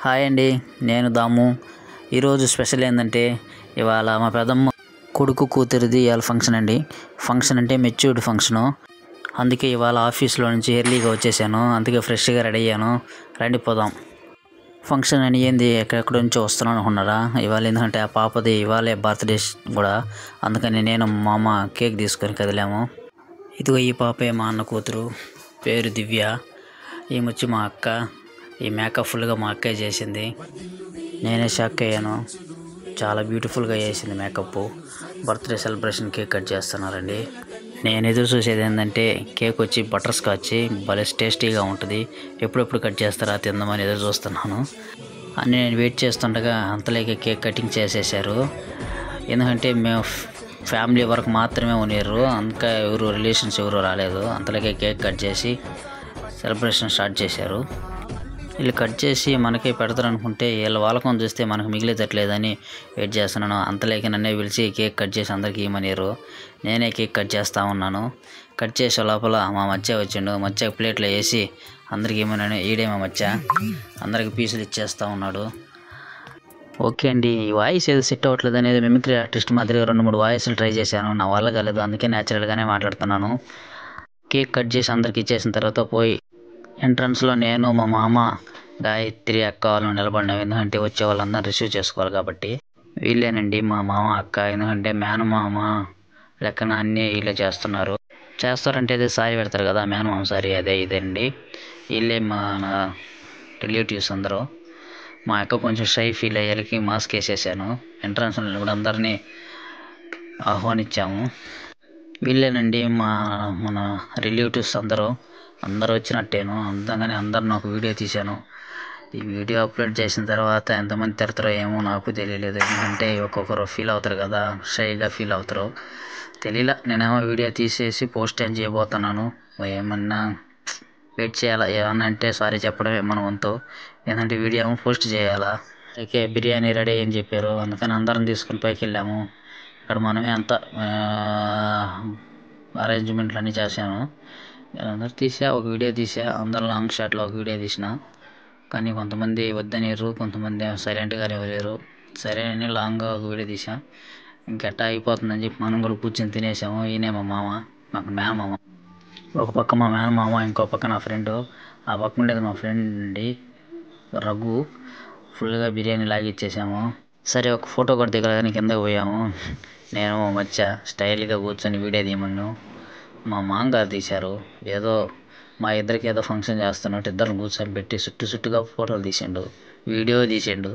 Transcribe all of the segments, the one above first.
Hi అండి, నేను దాము. ఈరోజు స్పెషల్ ఏంటంటే ఇవాళ మా పెద్దమ్మ కొడుకు కూతురిది ఇవాళ ఫంక్షన్ అండి. ఫంక్షన్ అంటే మెచ్యూర్డ్ ఫంక్షను. అందుకే ఇవాళ ఆఫీస్లో నుంచి ఎర్లీగా వచ్చేసాను. అందుకే ఫ్రెష్గా రెడీ అయ్యాను. రండి పోదాం. ఫంక్షన్ అని ఏంది ఎక్కడెక్కడ నుంచి వస్తున్నాను అనుకున్నారా? ఇవాళ ఎందుకంటే ఆ పాపది ఇవాళే బర్త్డే కూడా. అందుకని నేను మా అమ్మ కేక్ తీసుకొని కదిలాము. ఇదిగో ఈ పాపే మా అన్న కూతురు, పేరు దివ్య. ఈమె మా అక్క. ఈ మేకప్ ఫుల్గా మా అక్కే చేసింది. నేనే షాక్ అయ్యాను. చాలా బ్యూటిఫుల్గా చేసింది makeup. Birthday celebration cake cut చేస్తున్నారండి. నేను ఎదురు చూసేది ఏంటంటే కేక్ వచ్చి బటర్ స్కాచ్ భలే టేస్టీగా ఉంటుంది. ఎప్పుడెప్పుడు కట్ చేస్తారా తిందామని ఎదురు చూస్తున్నాను. అని నేను వెయిట్ చేస్తుండగా అంతలోకి కేక్ కటింగ్ చేసేసారు. ఎందుకంటే మేము ఫ్యామిలీ వరకు మాత్రమే ఉన్నారు, ఇంకా ఎవరు రిలేషన్స్ ఎవరు రాలేదు. అంతలోకి కేక్ కట్ చేసి సెలబ్రేషన్ స్టార్ట్ చేశారు. వీళ్ళు కట్ చేసి మనకే పెడతారు అనుకుంటే వీళ్ళ వాళ్ళకం చూస్తే మనకు మిగిలేదట్లేదని వెయిట్ చేస్తున్నాను. అంతలేక నన్నే పిలిచి కేక్ కట్ చేసి అందరికీ ఇవ్వమనిరు. నేనే కేక్ కట్ చేస్తూ ఉన్నాను. కట్ చేసే లోపల మా మధ్య వచ్చిండు. మధ్య ప్లేట్లో వేసి అందరికీ ఇవ్వమని ఈడే మా మధ్య అందరికి పీసులు ఇచ్చేస్తూ ఉన్నాడు. ఓకే అండి, ఈ వాయిస్ ఏదో సెట్ అవ్వట్లేదు అనేది మిమిక్రీ ఆర్టిస్ట్ మాదిరిగా 2-3 వాయిస్లు ట్రై చేశాను. నా వల్ల కాలేదు, అందుకే న్యాచురల్గానే మాట్లాడుతున్నాను. కేక్ కట్ చేసి అందరికి ఇచ్చేసిన తర్వాత పోయి ఎంట్రన్స్లో నేను, మా మామ, గాయత్రి అక్క వాళ్ళు నిలబడినాం. ఎందుకంటే వచ్చే వాళ్ళందరూ రిసీవ్ చేసుకోవాలి కాబట్టి. వీళ్ళేనండి మా మామ అక్క. ఎందుకంటే మేనమామ లెక్కన అన్నీ వీళ్ళే చేస్తారంటే అదే సారీ పెడతారు కదా, మేనమామ సారీ అదే ఇదండి. వీళ్ళే మన రిలేటివ్స్ అందరూ. మా అక్క కొంచెం షై ఫీల్ అయ్యేకి మాస్క్ వేసేసాను. ఎంట్రన్స్లో కూడా అందరినీ ఆహ్వానించాము. వీళ్ళేనండి మన రిలేటివ్స్ అందరూ వచ్చినట్టేను. అంతగానే అందరిని ఒక వీడియో తీశాను. ఈ వీడియో అప్లోడ్ చేసిన తర్వాత ఎంతమంది తిడతారో ఏమో నాకు తెలియలేదు. ఎందుకంటే ఒక్కొక్కరు ఫీల్ అవుతారు కదా, షైగా ఫీల్ అవుతారు. తెలియలా. నేనేమో వీడియో తీసేసి పోస్ట్ ఏం చేయబోతున్నాను. ఏమన్నా వెయిట్ చేయాలా, ఏమన్నా అంటే సారీ చెప్పడమే మన వంతు. ఏంటంటే వీడియో ఏమో పోస్ట్ చేయాలా. ఓకే, బిర్యానీ రెడీ అని చెప్పారు. అందుకని అందరం తీసుకుని పైకి వెళ్ళాము. ఇక్కడ మనమే అంతా అరేంజ్మెంట్లు అన్నీ చేశాను. అందరు ఒక వీడియో తీసా. అందరు లాంగ్ షాట్లో ఒక వీడియో తీసిన. కానీ కొంతమంది వద్దనేరు, కొంతమంది సైలెంట్గానే వదిలేరు. సరే అని లాంగ్గా ఒక వీడియో తీసా. ఇంకెట్టా అయిపోతుందని చెప్పి మనం కూడా కూర్చొని తినేసాము. ఈయనే మా మామ, మాకు మేనమామ. ఒక పక్క మా మేనమామ, ఇంకో పక్క నా ఫ్రెండు. ఆ పక్క ఉండేది మా ఫ్రెండ్ అండి రఘు. ఫుల్గా బిర్యానీ లాగిచ్చేసాము. సరే ఒక ఫోటో కూడా దిగలని కిందకి పోయాము. నేను మధ్య స్టైల్గా కూర్చొని వీడియో తీయమను. మా మామగారు తీశారు. ఏదో మా ఇద్దరికి ఏదో ఫంక్షన్ చేస్తున్నట్టు ఇద్దరు కూర్చొని పెట్టి చుట్టుగా ఫోటోలు తీసిండు, వీడియో తీసిండు.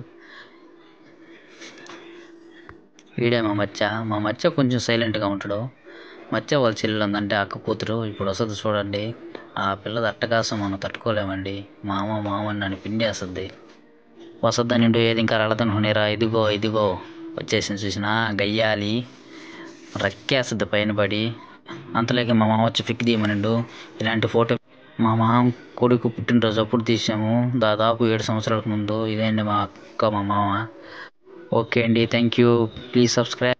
వీడే మా మధ్య కొంచెం సైలెంట్గా ఉంటాడు. మధ్య వాళ్ళ చెల్లెలు ఉందంటే అక్క కూతురు. ఇప్పుడు వస్తుంది చూడండి. ఆ పిల్లది అట్టకాసం మనం తట్టుకోలేమండి. మామ నన్ను పిండేస్తుంది. వసద్దని ఏది ఇంకా రాలేదనుకునేరా, ఇదిగో వచ్చేసింది చూసినా గయ్యాలి. రక్కేస్తుంది పైన పడి. అంతలోకి మా మామ వచ్చి పిక్ తీయమనిండు. ఇలాంటి ఫోటో మా మామ కొడుకు పుట్టినరోజు అప్పుడు తీసాము, దాదాపు 7 సంవత్సరాలకు ముందు. ఇదేంటి మా అక్క, మా మామ. ఓకే అండి, థ్యాంక్ యూ. Please subscribe.